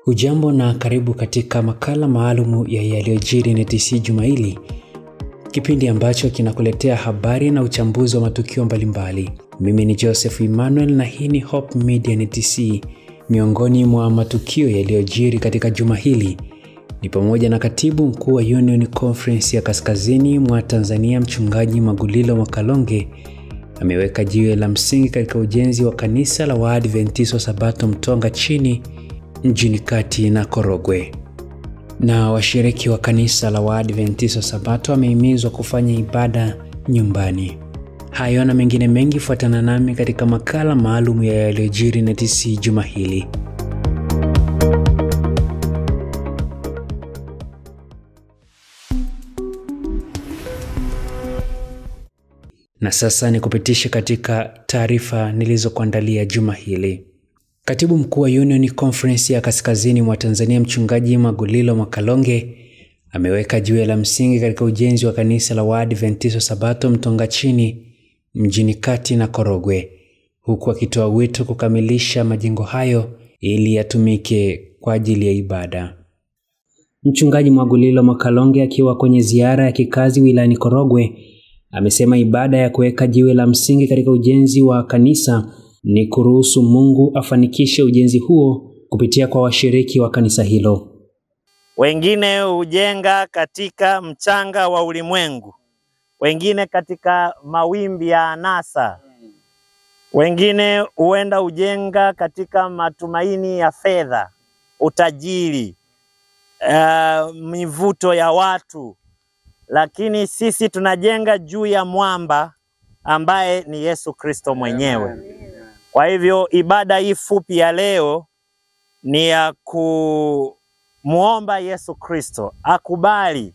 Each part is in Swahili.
Hujambo na karibu katika makala maalumu ya yaliyojiri NTC juma hili, kipindi ambacho kinakuletea habari na uchambuzi wa matukio mbalimbali. Mimi ni Joseph Emmanuel na hii ni Hope Media NTC. Miongoni mwa matukio yaliyojiri katika juma hili ni pamoja na katibu mkuu wa Union Conference ya Kaskazini mwa Tanzania Mchungaji Magulilo Makalonge ameweka jiwe la msingi katika ujenzi wa kanisa la Waadventista wa Sabato Mtonga Chini mjini Kati na Korogwe. Na washiriki wa kanisa la Waadventista wa Sabato wamehimizwa kufanya ibada nyumbani. Hayo na mengine mengi, fuatana nami katika makala maalum ya yaliyojiri NTC juma hili. Na sasa nikupitishe katika taarifa nilizokuandalia juma hili. Katibu mkuu wa Union Conference ya Kaskazini mwa Tanzania Mchungaji Magulilo Makalonge ameweka jiwe la msingi katika ujenzi wa kanisa la Waadventista wa Sabato Mtonga Chini mjini Kati na Korogwe, huku akitoa wito kukamilisha majengo hayo ili yatumike kwa ajili ya ibada. Mchungaji Magulilo Makalonge akiwa kwenye ziara ya kikazi wilayani Korogwe amesema ibada ya kuweka jiwe la msingi katika ujenzi wa kanisa ni kuruhusu Mungu afanikishe ujenzi huo kupitia kwa washiriki wa kanisa hilo. Wengine hujenga katika mchanga wa ulimwengu, wengine katika mawimbi ya anasa, wengine huenda hujenga katika matumaini ya fedha, utajiri, mivuto ya watu. Lakini sisi tunajenga juu ya mwamba ambaye ni Yesu Kristo mwenyewe. Kwa hivyo ibada hii fupi ya leo ni ya kumuomba Yesu Kristo akubali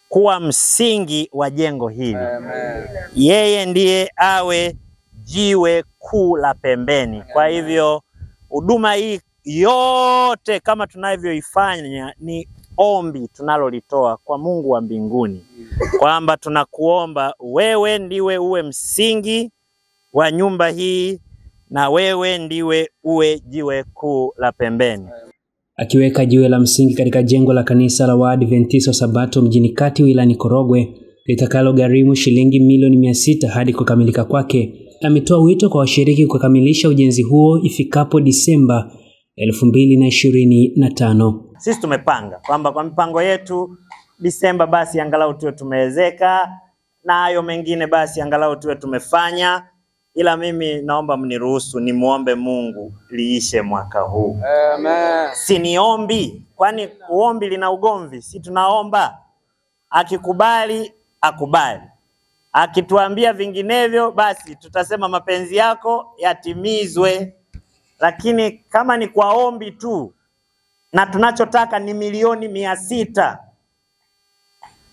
kuwa msingi wa jengo hili. Amen. Yeye ndiye awe jiwe kuu la pembeni. Kwa hivyo huduma hii yote kama tunavyoifanya ni ombi tunalolitoa kwa Mungu wa mbinguni, kwamba tunakuomba wewe ndiwe uwe msingi wa nyumba hii na wewe ndiwe uwe jiwe kuu la pembeni. Akiweka jiwe la msingi katika jengo la kanisa la Waadventista wa Sabato mjini Kati wilayani Korogwe litakalo gharimu shilingi milioni 600 hadi kukamilika kwake, ametoa wito kwa washiriki kukamilisha ujenzi huo ifikapo Disemba 2025. Sisi tumepanga kwamba kwa mipango yetu Disemba basi angalau tuwe tumewezeka, na hayo mengine basi angalau tuwe tumefanya. Ila mimi naomba mniruhusu nimuombe Mungu liishe mwaka huu. Amen. Si niombi, kwani uombi lina ugomvi? Si tunaomba, akikubali akubali, akituambia vinginevyo basi tutasema mapenzi yako yatimizwe. Lakini kama ni kwa ombi tu na tunachotaka ni milioni 600,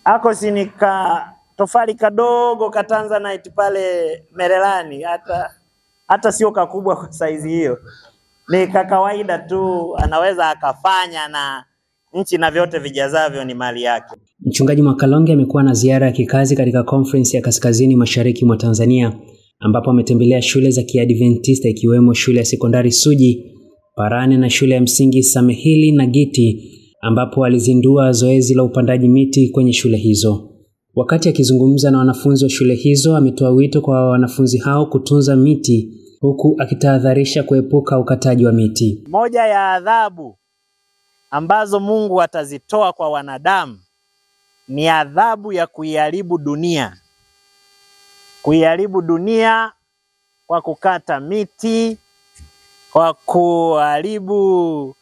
ako sinika tofali kadogo ka Tanzanite pale Merelani, hata sio kakubwa kwa saizi hiyo, ni kawaida tu, anaweza akafanya, na nchi na vyote vijazavyo ni mali yake. Mchungaji Makalonge amekuwa na ziara ya kikazi katika Conference ya Kaskazini Mashariki mwa Tanzania, ambapo ametembelea shule za Kiadventista ikiwemo shule ya sekondari Suji, Parane na shule ya msingi Samehili na Giti, ambapo alizindua zoezi la upandaji miti kwenye shule hizo. Wakati akizungumza na wanafunzi wa shule hizo, ametoa wito kwa wanafunzi hao kutunza miti, huku akitahadharisha kuepuka ukataji wa miti. Moja ya adhabu ambazo Mungu atazitoa kwa wanadamu ni adhabu ya kuiharibu dunia. Kuiharibu dunia kwa kukata miti, kwa kuharibu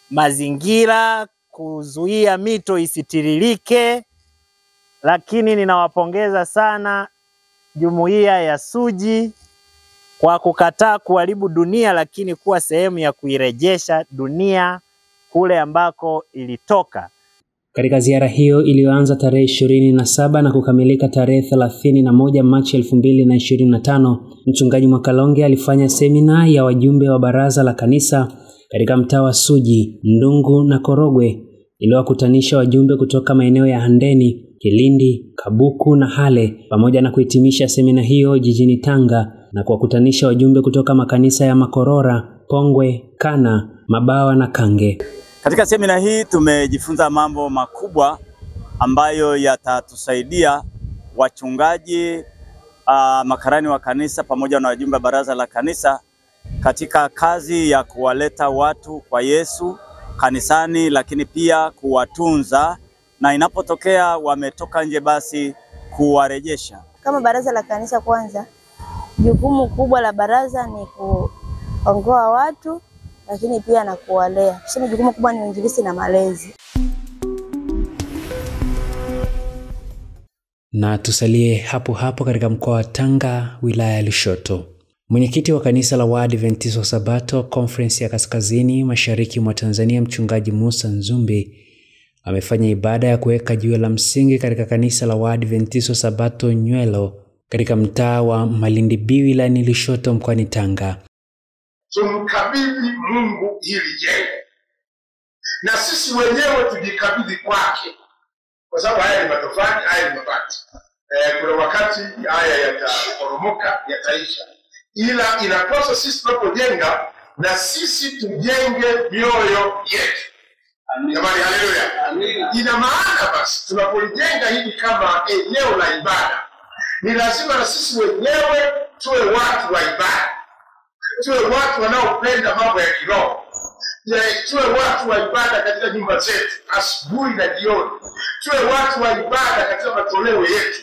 mazingira, kuzuia mito isitiririke. Lakini ninawapongeza sana jumuiya ya Suji kwa kukataa kuharibu dunia, lakini kuwa sehemu ya kuirejesha dunia kule ambako ilitoka. Katika ziara hiyo iliyoanza tarehe 27 na kukamilika tarehe 31 Machi 2025, Mchungaji Makalonge alifanya semina ya wajumbe wa baraza la kanisa katika mtaa wa Suji, Ndungu na Korogwe, iliyowakutanisha wajumbe kutoka maeneo ya Handeni, Kilindi, Kabuku na Hale, pamoja na kuhitimisha semina hiyo jijini Tanga na kuwakutanisha wajumbe kutoka makanisa ya Makorora, Pongwe, Kana, Mabawa na Kange. Katika semina hii tumejifunza mambo makubwa ambayo yatatusaidia wachungaji, makarani wa kanisa pamoja na wajumbe baraza la kanisa katika kazi ya kuwaleta watu kwa Yesu kanisani, lakini pia kuwatunza, na inapotokea wametoka nje basi kuwarejesha. Kama baraza la kanisa, kwanza jukumu kubwa la baraza ni kuongoa watu, lakini pia na kuwalea. Tuseme jukumu kubwa ni uinjilisti na malezi. Na tusalie hapo hapo katika mkoa wa Tanga, wilaya ya Lushoto. Mwenyekiti wa kanisa la Waadventista wa Sabato Conference ya Kaskazini Mashariki mwa Tanzania, Mchungaji Musa Nzumbi, amefanya ibada ya kuweka jiwe la msingi katika kanisa la Waadventista wa Sabato Nywelo katika mtaa wa Malindi B wilayani Lushoto mkoani Tanga. Tumkabidhi Mungu hili jengo, na sisi wenyewe tujikabidhi kwake, kwa sababu haya ni matofali, haya ni mabati. Kuna wakati haya yataporomoka, yataisha, ila inapaswa sisi tunapojenga na sisi tujenge mioyo yetu. Jamani, haleluya. Ina maana basi tunapojenga hili kama eneo la ibada, ni lazima na sisi wenyewe tuwe watu wa ibada, tuwe watu wanaopenda mambo ya kiroho, tuwe watu wa ibada katika nyumba zetu asubuhi na jioni, tuwe watu wa ibada katika matoleo yetu,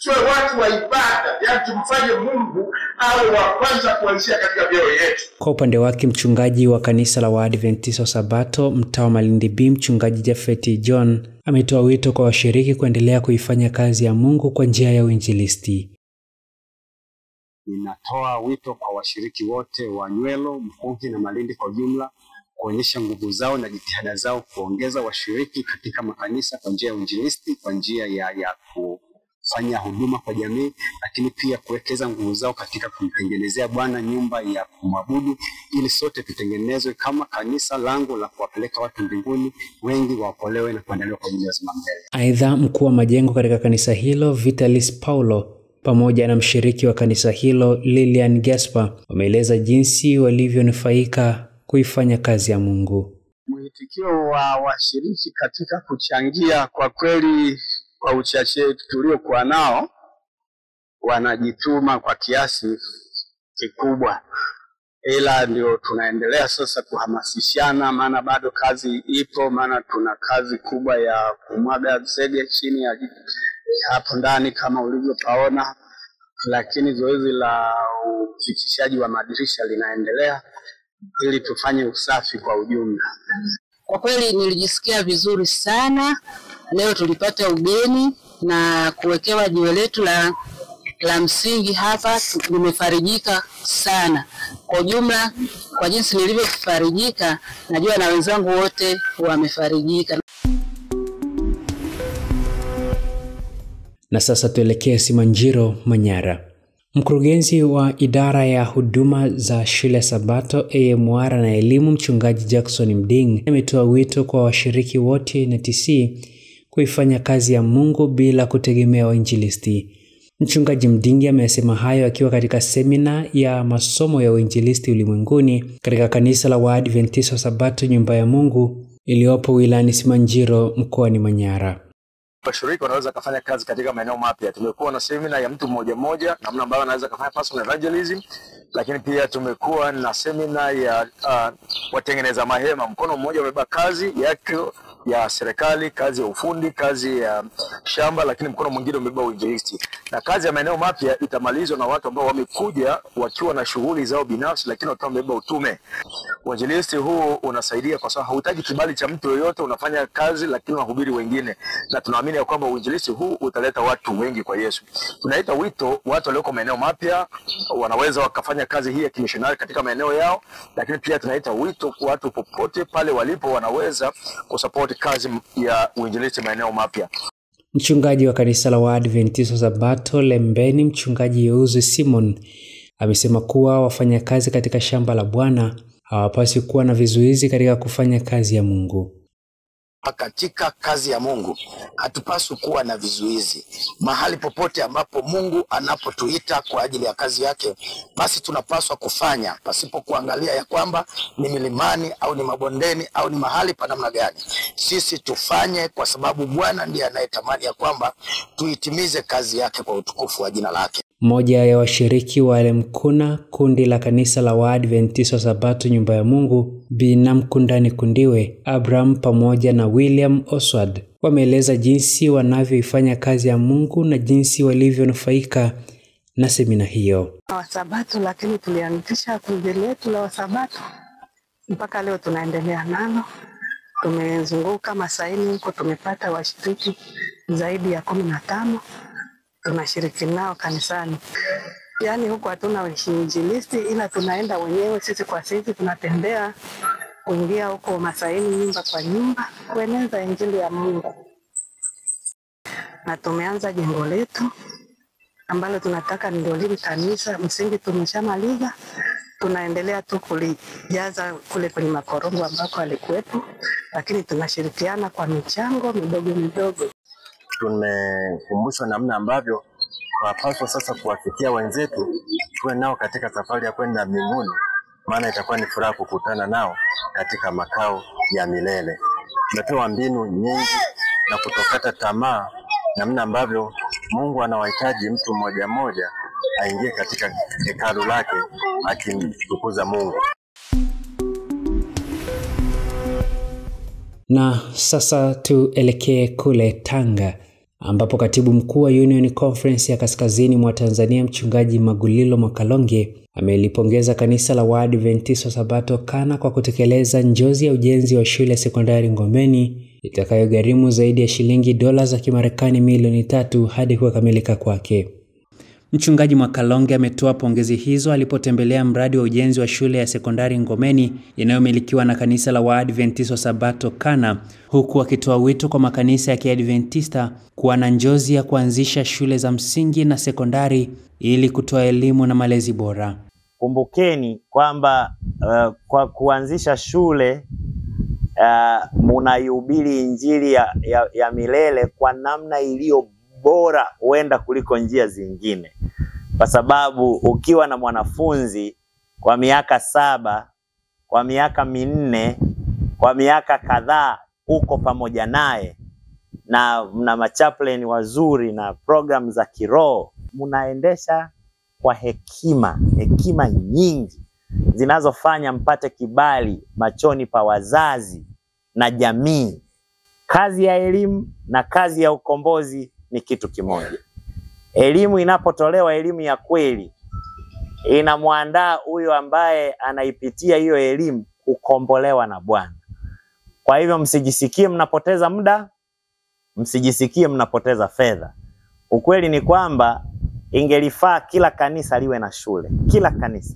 tuwe watu wa ibada, yaani tumfanye Mungu awe wa kwanza kuanzia katika mioyo yetu. Kwa upande wake, mchungaji wa kanisa la Waadventista wa Sabato mtaa wa Malindi B, Mchungaji Jafet John, ametoa wito kwa washiriki kuendelea kuifanya kazi ya Mungu kwa njia ya uinjilisti. Ninatoa wito kwa washiriki wote wa Nywelo, Mkuhi na Malindi kwa jumla kuonyesha nguvu zao na jitihada zao kuongeza washiriki katika makanisa kwa njia ya uinjilisti, kwa njia ya kufanya huduma kwa jamii, lakini pia kuwekeza nguvu zao katika kumtengenezea Bwana nyumba ya kumwabudu, ili sote tutengenezwe kama kanisa lango la kuwapeleka watu mbinguni, wengi waokolewe na kuandaliwa kwa ajili ya uzima milele. Aidha, mkuu wa majengo katika kanisa hilo Vitalis Paulo pamoja na mshiriki wa kanisa hilo Lilian Gaspar wameeleza jinsi walivyonufaika kuifanya kazi ya Mungu. Mwitikio wa washiriki katika kuchangia, kwa kweli kwa uchache tuliokuwa nao, wanajituma kwa kiasi kikubwa, ila ndio tunaendelea sasa kuhamasishana, maana bado kazi ipo, maana tuna kazi kubwa ya kumwaga zege chini ya hapo ndani kama ulivyopaona, lakini zoezi la ufikishaji wa madirisha linaendelea ili tufanye usafi kwa ujumla. Kwa kweli nilijisikia vizuri sana. Leo tulipata ugeni na kuwekewa jiwe letu la msingi hapa. Nimefarijika sana kwa ujumla, kwa jinsi nilivyofarijika, najua na wenzangu wote wamefarijika. Na sasa tuelekee Simanjiro, Manyara. Mkurugenzi wa idara ya huduma za shule Sabato AMR na elimu, Mchungaji Jackson Mding, ametoa wito kwa washiriki wote na TC kuifanya kazi ya Mungu bila kutegemea wainjilisti. Mchungaji Mding amesema hayo akiwa katika semina ya masomo ya uinjilisti ulimwenguni katika kanisa la Waadventista wa Sabato Nyumba ya Mungu iliyopo wilayani Simanjiro mkoani Manyara. Washiriki wanaweza kufanya kazi katika maeneo mapya. Tumekuwa na semina ya mtu mmoja mmoja, namna ambayo anaweza kufanya personal evangelism, lakini pia tumekuwa na semina ya watengeneza mahema. Mkono mmoja umebeba kazi yake ya serikali, kazi ya ufundi, kazi ya shamba, lakini mkono mwingine umebeba uinjilisti. Na kazi ya maeneo mapya itamalizwa na watu ambao wamekuja wakiwa na shughuli zao binafsi, lakini watu wamebeba utume. Uinjilisti huu unasaidia kwa sababu hauhitaji kibali cha mtu yoyote, unafanya kazi lakini unahubiri wengine. Na tunaamini ya kwamba uinjilisti huu utaleta watu wengi kwa Yesu. Tunaita wito watu walioko maeneo mapya wanaweza wakafanya kazi hii ya kimishonari katika maeneo yao, lakini pia tunaita wito kwa watu popote pale walipo wanaweza kusupport kazi ya uinjilisti maeneo mapya. Mchungaji wa kanisa la Waadventista wa Sabato Lembeni, Mchungaji Yeuzi Simon, amesema kuwa wafanyakazi katika shamba la Bwana hawapaswi kuwa na vizuizi katika kufanya kazi ya Mungu. katika kazi ya Mungu hatupaswi kuwa na vizuizi. Mahali popote ambapo Mungu anapotuita kwa ajili ya kazi yake, basi tunapaswa kufanya pasipo kuangalia ya kwamba ni milimani au ni mabondeni au ni mahali pa namna gani. Sisi tufanye kwa sababu Bwana ndiye anayetamani ya kwamba tuitimize kazi yake kwa utukufu wa jina lake. Mmoja ya washiriki wa Lemkuna, kundi la kanisa la Waadventista wa Sabato Nyumba ya Mungu, Binamkundani Kundiwe, Abraham pamoja na William Oswald wameeleza jinsi wanavyoifanya kazi ya Mungu na jinsi walivyonufaika na semina hiyo. Wasabato, lakini tulianzisha kundi letu la Wasabato mpaka leo tunaendelea nalo. Tumezunguka masaini huko, tumepata washiriki zaidi ya 15. Tunashiriki nao kanisani. Yaani huko hatuna wainjilisti, ila tunaenda wenyewe sisi kwa sisi, tunatembea kuingia huko masaini nyumba kwa nyumba kueneza injili ya Mungu. Na tumeanza jengo letu ambalo tunataka ndio liwe kanisa. Msingi tumeshamaliza, tunaendelea tu kulijaza kule kwenye makorongo ambako alikuwepo, lakini tunashirikiana kwa michango midogo midogo. Tumekumbushwa namna ambavyo tunapaswa sasa kuwafikia wenzetu, tuwe nao katika safari ya kwenda mbinguni, maana itakuwa ni furaha kukutana nao katika makao ya milele. Tumepewa mbinu nyingi na kutokata tamaa, namna ambavyo Mungu anawahitaji mtu mmoja mmoja aingie katika hekalu lake akimtukuza Mungu. Na sasa tuelekee kule Tanga, ambapo katibu mkuu wa Union Conference ya Kaskazini mwa Tanzania Mchungaji Magulilo Mwakalonge amelipongeza kanisa la Waadventista wa Sabato Kana kwa kutekeleza njozi ya ujenzi wa shule ya sekondari Ngomeni itakayogharimu zaidi ya shilingi dola za Kimarekani milioni 3 hadi kukamilika kwake. Mchungaji Mwakalonge ametoa pongezi hizo alipotembelea mradi wa ujenzi wa shule ya sekondari Ngomeni inayomilikiwa na kanisa la Waadventista wa Sabato Kana, huku akitoa wito kwa makanisa ya Kiadventista kuwa na njozi ya kuanzisha shule za msingi na sekondari ili kutoa elimu na malezi bora. Kumbukeni kwamba kwa kuanzisha shule mnaihubiri injili ya milele kwa namna iliyo bora huenda kuliko njia zingine. Kwa sababu ukiwa na mwanafunzi kwa miaka 7, kwa miaka 4, kwa miaka kadhaa uko pamoja naye na mna machaplain wazuri na program za kiroho, mnaendesha kwa hekima nyingi zinazofanya mpate kibali machoni pa wazazi na jamii. Kazi ya elimu na kazi ya ukombozi ni kitu kimoja. Elimu inapotolewa, elimu ya kweli, inamwandaa huyo ambaye anaipitia hiyo elimu kukombolewa na Bwana. Kwa hivyo msijisikie mnapoteza muda, msijisikie mnapoteza fedha. Ukweli ni kwamba ingelifaa kila kanisa liwe na shule, kila kanisa.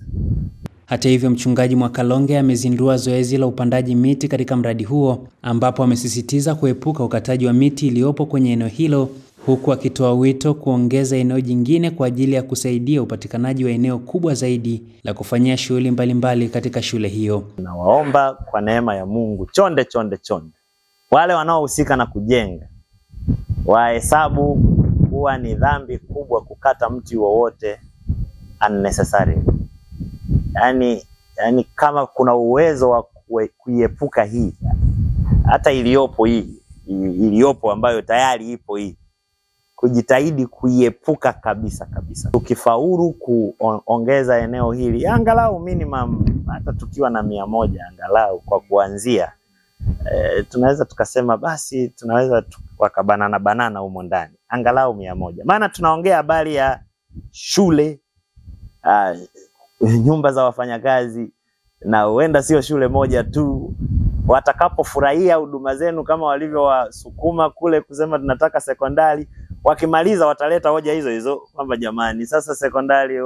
Hata hivyo, Mchungaji Mwakalonge amezindua zoezi la upandaji miti katika mradi huo, ambapo amesisitiza kuepuka ukataji wa miti iliyopo kwenye eneo hilo, huku akitoa wito kuongeza eneo jingine kwa ajili ya kusaidia upatikanaji wa eneo kubwa zaidi la kufanyia shughuli mbalimbali katika shule hiyo. Nawaomba kwa neema ya Mungu, chonde wale wanaohusika na kujenga wahesabu kuwa ni dhambi kubwa kukata mti wowote unnecessary. Yani kama kuna uwezo wa kuiepuka hii, hata iliyopo ambayo tayari ipo hii, kujitahidi kuiepuka kabisa. Tukifaulu kuongeza eneo hili angalau minimum, hata tukiwa na 100 angalau kwa kuanzia, tunaweza tukasema basi tunaweza wakabanana humo ndani angalau 100. Maana tunaongea habari ya shule, nyumba za wafanyakazi, na huenda sio shule moja tu. Watakapofurahia huduma zenu kama walivyowasukuma kule kusema tunataka sekondari, wakimaliza wataleta hoja hizo kwamba jamani, sasa sekondari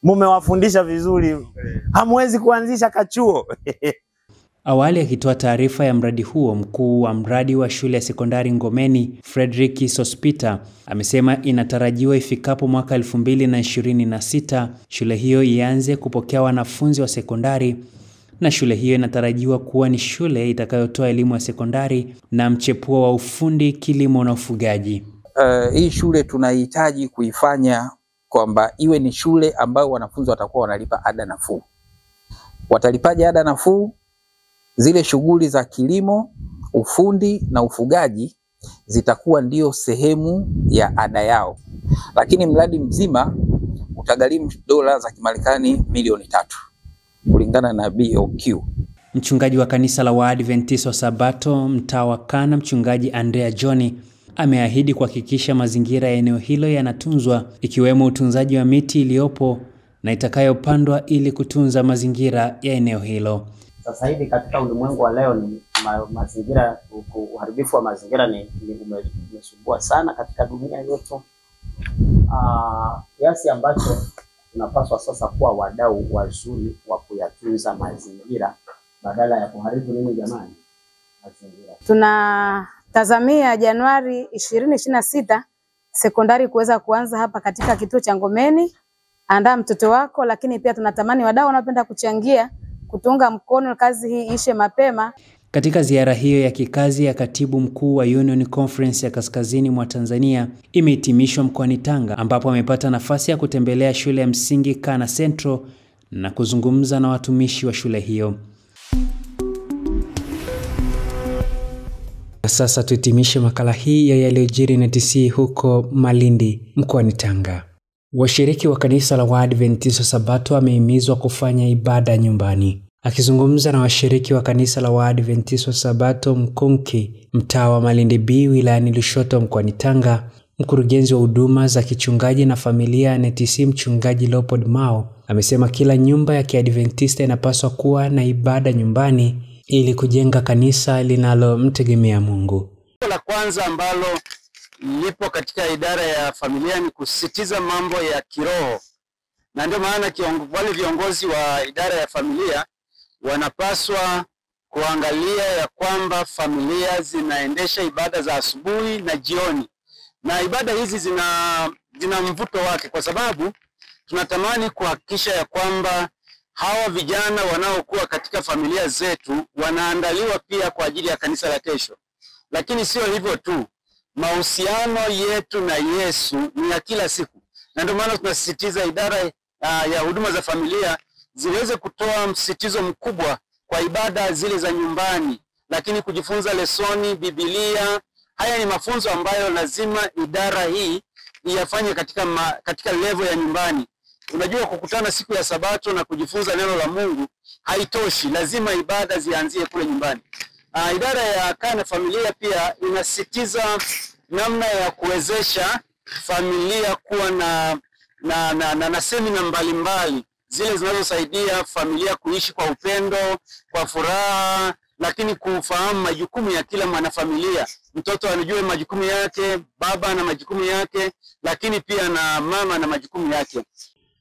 mumewafundisha vizuri, hamwezi kuanzisha kachuo. Awali akitoa taarifa ya mradi huo, mkuu wa mradi wa shule ya sekondari Ngomeni, Frederick Sospita, amesema inatarajiwa ifikapo mwaka 2026 shule hiyo ianze kupokea wanafunzi wa sekondari na shule hiyo inatarajiwa kuwa ni shule itakayotoa elimu ya sekondari na mchepuo wa ufundi, kilimo na ufugaji. Hii shule tunahitaji kuifanya kwamba iwe ni shule ambayo wanafunzi watakuwa wanalipa ada nafuu. Watalipaje ada nafuu? Zile shughuli za kilimo, ufundi na ufugaji zitakuwa ndio sehemu ya ada yao. Lakini mradi mzima utagharimu dola za Kimarekani milioni 3 kulingana na BOQ. Mchungaji wa kanisa la Waadventista wa Sabato mtaa wa Kana, mchungaji Andrea Johnny, ameahidi kuhakikisha mazingira ya eneo hilo yanatunzwa, ikiwemo utunzaji wa miti iliyopo na itakayopandwa ili kutunza mazingira ya eneo hilo. Sasa hivi katika ulimwengu wa leo ni mazingira, uharibifu wa mazingira umesumbua sana katika dunia yetu. Kiasi ambacho tunapaswa sasa kuwa wadau wazuri wa kuyatunza mazingira badala ya kuharibu nini jamani? Mazingira. Tunatazamia Januari 2026 sekondari kuweza kuanza hapa katika kituo cha Ngomeni. Andaa mtoto wako, lakini pia tunatamani wadau wanapenda kuchangia kutunga mkono kazi hii ishe mapema. Katika ziara hiyo ya kikazi ya katibu mkuu wa Union Conference ya kaskazini mwa Tanzania imehitimishwa mkoani Tanga, ambapo amepata nafasi ya kutembelea shule ya msingi Kana Central na kuzungumza na watumishi wa shule hiyo. Sasa tuhitimishe makala hii ya yaliyojiri NTC huko Malindi mkoani Tanga. Washiriki wa kanisa la Waadventista Sabato wamehimizwa kufanya ibada nyumbani. Akizungumza na washiriki wa kanisa la Waadventista Sabato Mkonki, mtaa wa Malindi B, wilayani Lushoto mkoani Tanga, mkurugenzi wa huduma za kichungaji na familia NTC mchungaji Leopold Mao amesema kila nyumba ya Kiadventista inapaswa kuwa na ibada nyumbani ili kujenga kanisa linalomtegemea Mungu. La kwanza ambalo lipo katika idara ya familia ni kusisitiza mambo ya kiroho, na ndio maana wale viongozi wa idara ya familia wanapaswa kuangalia ya kwamba familia zinaendesha ibada za asubuhi na jioni, na ibada hizi zina mvuto wake, kwa sababu tunatamani kuhakikisha ya kwamba hawa vijana wanaokuwa katika familia zetu wanaandaliwa pia kwa ajili ya kanisa la kesho. Lakini sio hivyo tu, mahusiano yetu na Yesu ni ya kila siku, na ndio maana tunasisitiza idara ya huduma za familia ziweze kutoa msisitizo mkubwa kwa ibada zile za nyumbani, lakini kujifunza lesoni, Biblia. Haya ni mafunzo ambayo lazima idara hii iyafanye katika level ya nyumbani. Unajua, kukutana siku ya Sabato na kujifunza neno la Mungu haitoshi, lazima ibada zianzie kule nyumbani. Idara ya Kana familia pia inasisitiza namna ya kuwezesha familia kuwa na semina mbalimbali zile zinazosaidia familia kuishi kwa upendo, kwa furaha, lakini kufahamu majukumu ya kila mwanafamilia. Mtoto anajua majukumu yake, baba na majukumu yake, lakini pia na mama na majukumu yake.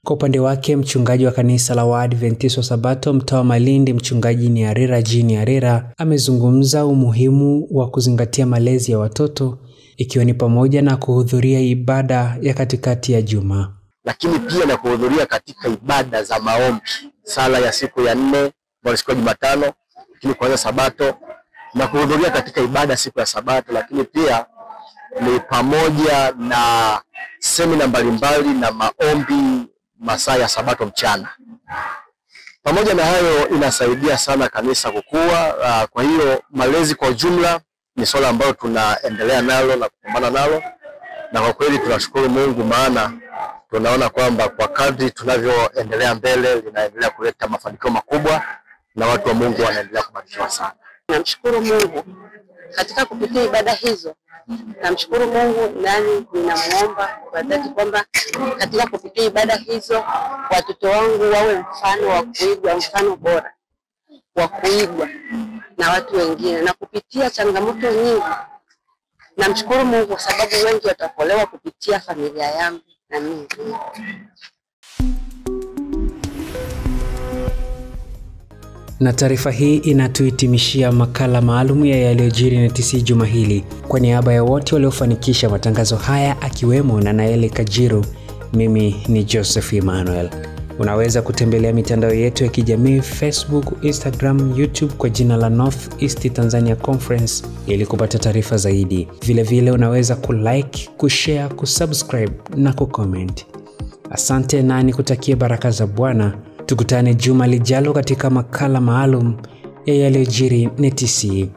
Kwa upande wake, mchungaji wa kanisa la Waadventista Sabato mtaa wa Malindi, mchungaji Niarera Niarera, amezungumza umuhimu wa kuzingatia malezi ya watoto, ikiwa ni pamoja na kuhudhuria ibada ya katikati ya juma, lakini pia na kuhudhuria katika ibada za maombi, sala ya siku ya 4 kwa siku ya Jumatano, lakini kuanza Sabato, na kuhudhuria katika ibada siku ya Sabato, lakini pia ni pamoja na semina mbalimbali na maombi masaa ya Sabato mchana. Pamoja na hayo, inasaidia sana kanisa kukua. Kwa hiyo malezi kwa ujumla ni swala ambalo tunaendelea nalo na kupambana nalo, na kwa kweli tunashukuru Mungu, maana tunaona kwamba kwa kadri tunavyoendelea mbele linaendelea kuleta mafanikio makubwa na watu wa Mungu wanaendelea kubarikiwa sana. Namshukuru Mungu katika kupitia ibada hizo. Namshukuru Mungu, nani ninamuomba kwa dhati kwamba katika kupitia ibada hizo watoto wangu wawe mfano wa kuigwa, mfano bora wa kuigwa na watu wengine, na kupitia changamoto nyingi. Namshukuru Mungu kwa sababu wengi watapolewa kupitia familia yangu na mimi. Na taarifa hii inatuhitimishia makala maalum ya yaliyojiri NTC juma hili. Kwa niaba ya wote waliofanikisha matangazo haya akiwemo na Naeli Kajiru, mimi ni Joseph Emmanuel. Unaweza kutembelea mitandao yetu ya kijamii Facebook, Instagram, YouTube kwa jina la North East Tanzania Conference ili kupata taarifa zaidi. Vile vile unaweza kulike, kushare, kusubscribe na kucomment. Asante na nikutakie baraka za Bwana. Tukutane juma lijalo katika makala maalum ya yaliyojiri NTC.